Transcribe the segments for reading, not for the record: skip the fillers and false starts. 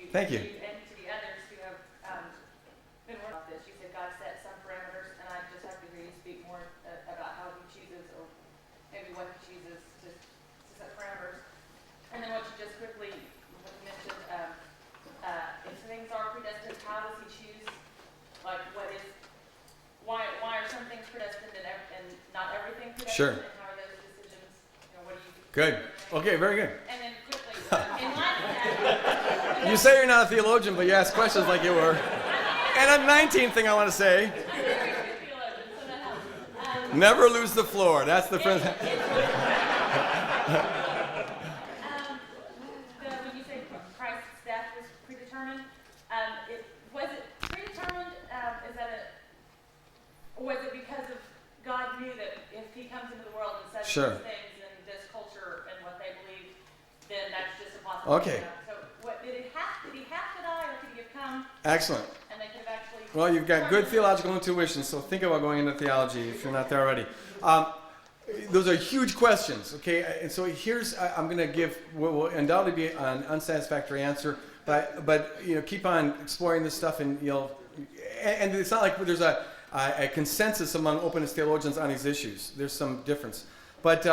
Thank you. And to the others who have been working on this. You said God set some parameters, and I just have to hear you speak more about how he chooses, or maybe what he chooses to set parameters. And then what you just quickly mentioned, if things are predestined, how does he choose? Like, why are some things predestined and not everything predestined? Sure. And how are those decisions? What do you? Good. Okay, very good. And then quickly, in light of that, You say you're not a theologian, but you ask questions like you were. And a 19th thing I want to say. I'm a very good theologian, so that helps. Never lose the floor. That's the friend. When you say Christ's death was predetermined, was it predetermined? Or was it because of God knew that if he comes into the world and says Sure. these things and this culture and what they believe, then that's just a possibility. Okay. So did he have to die, or could he have come Excellent. and they could have actually? Well, you've got good theological intuition, so think about going into theology if you're not there already. Those are huge questions, okay? And so I'm going to give what will undoubtedly be an unsatisfactory answer, but keep on exploring this stuff, and and it's not like there's a consensus among openness theologians on these issues. There's some difference. But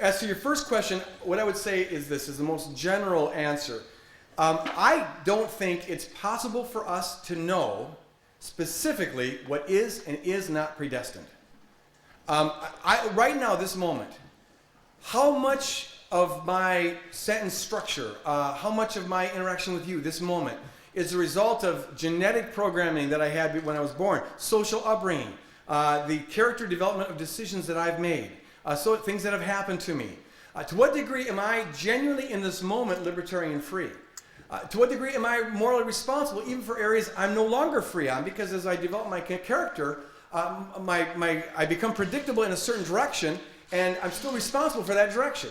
as to your first question, what I would say is this is the most general answer. I don't think it's possible for us to know specifically what is and is not predestined. Right now, this moment, how much of my sentence structure, how much of my interaction with you this moment is the result of genetic programming that I had when I was born, social upbringing, the character development of decisions that I've made, so things that have happened to me. To what degree am I genuinely in this moment libertarian free? To what degree am I morally responsible even for areas I'm no longer free on? Because as I develop my character, I become predictable in a certain direction, and I'm still responsible for that direction.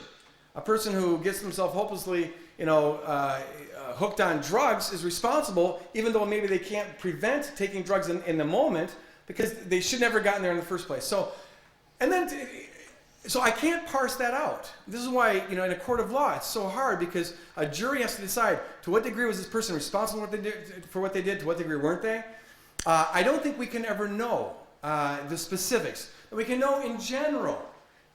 A person who gets themselves hopelessly, hooked on drugs is responsible, even though maybe they can't prevent taking drugs in the moment, because they should never have gotten there in the first place. So I can't parse that out. This is why, in a court of law, it's so hard, because a jury has to decide to what degree was this person responsible for what they did, to what degree weren't they. I don't think we can ever know the specifics. But we can know in general.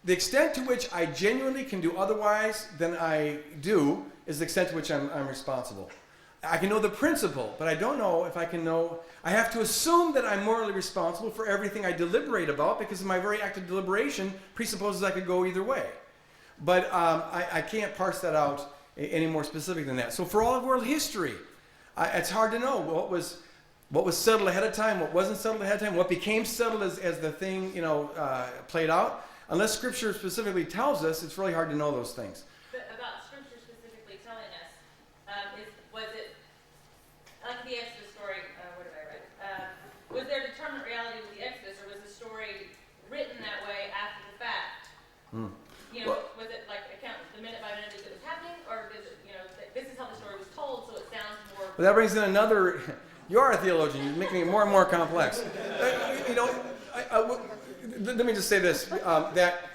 The extent to which I genuinely can do otherwise than I do is the extent to which I'm responsible. I can know the principle, but I don't know if I can know. I have to assume that I'm morally responsible for everything I deliberate about, because my very act of deliberation presupposes I could go either way. But I can't parse that out any more specific than that. So for all of world history, it's hard to know what was settled ahead of time, what wasn't settled ahead of time, what became settled as the thing played out. Unless Scripture specifically tells us, it's really hard to know those things. But about Scripture specifically telling us, was it like the Exodus story? What did I write? Was there determinate reality with the Exodus, or was the story written that way after the fact? Was it like the minute by minute as it was happening, or does it, this is how the story was told, so it sounds more? Well, that brings in another. You are a theologian. You're making it more and more complex. Let me just say this, that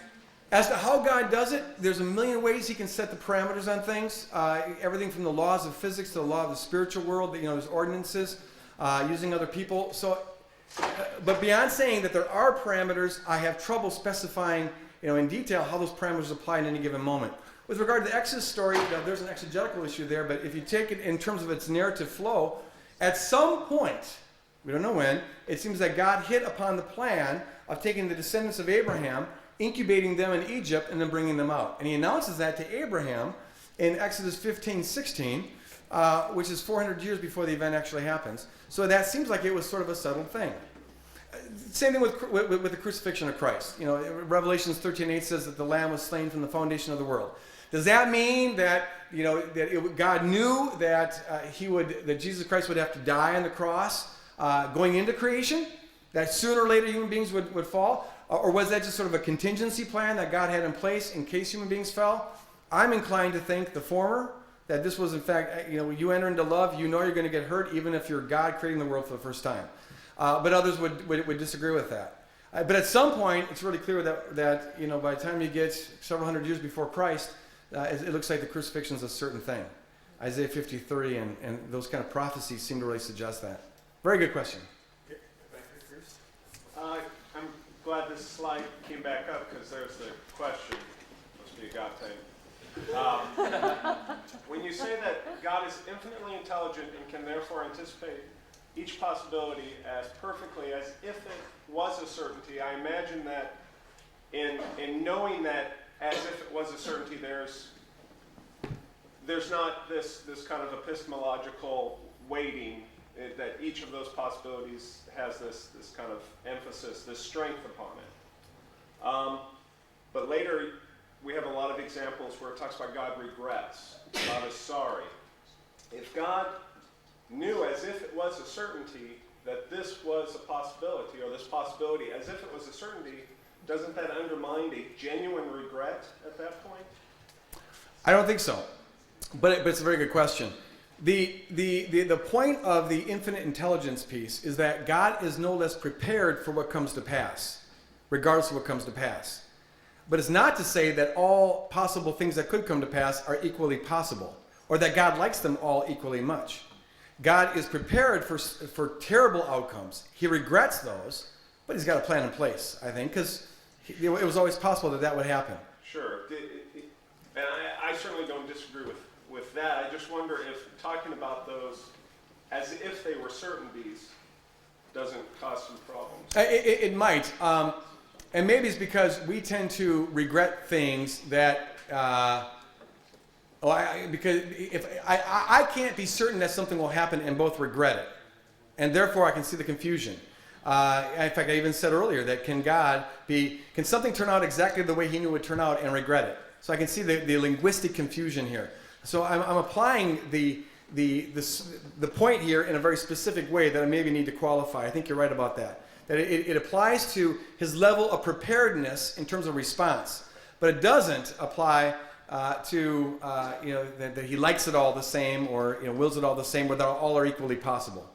as to how God does it, there's a million ways he can set the parameters on things. Everything from the laws of physics to the law of the spiritual world, there's ordinances, using other people. So, but beyond saying that there are parameters, I have trouble specifying in detail how those parameters apply in any given moment. With regard to the Exodus story, there's an exegetical issue there, but if you take it in terms of its narrative flow, at some point, we don't know when, it seems that God hit upon the plan of taking the descendants of Abraham, incubating them in Egypt, and then bringing them out. And he announces that to Abraham in Exodus 15:16, which is 400 years before the event actually happens. So that seems like it was sort of a settled thing. Same thing with the crucifixion of Christ. Revelations 13:8 says that the Lamb was slain from the foundation of the world. Does that mean that God knew that that Jesus Christ would have to die on the cross going into creation? That sooner or later human beings would fall? Or was that just sort of a contingency plan that God had in place in case human beings fell? I'm inclined to think the former, that this was in fact, when you enter into love, you're going to get hurt even if you're God creating the world for the first time. But others would disagree with that. But at some point, it's really clear that by the time you get several hundred years before Christ, it looks like the crucifixion is a certain thing. Isaiah 53 and those kind of prophecies seem to really suggest that. Very good question. I'm glad this slide came back up because there's the question. Must be a God thing. When you say that God is infinitely intelligent and can therefore anticipate each possibility as perfectly as if it was a certainty, I imagine that in knowing that as if it was a certainty, there's not this kind of epistemological weighting that each of those possibilities has this kind of emphasis, this strength upon it. But later, we have a lot of examples where it talks about God regrets, God is sorry. If God knew as if it was a certainty that this was a possibility, or this possibility as if it was a certainty, doesn't that undermine a genuine regret at that point? I don't think so, but it's a very good question. The point of the infinite intelligence piece is that God is no less prepared for what comes to pass, regardless of what comes to pass. But it's not to say that all possible things that could come to pass are equally possible, or that God likes them all equally much. God is prepared for terrible outcomes. He regrets those, but he's got a plan in place, I think, because it was always possible that would happen. Sure. And I certainly don't disagree with that. I just wonder if talking about those as if they were certainties doesn't cause some problems. It might. And maybe it's because we tend to regret things that... because if I can't be certain that something will happen and both regret it. And therefore I can see the confusion. In fact, I even said earlier that can something turn out exactly the way he knew it would turn out and regret it? So I can see the linguistic confusion here. So I'm applying the point here in a very specific way that I maybe need to qualify. I think you're right about that. That it applies to his level of preparedness in terms of response. But it doesn't apply that he likes it all the same or wills it all the same, where all are equally possible.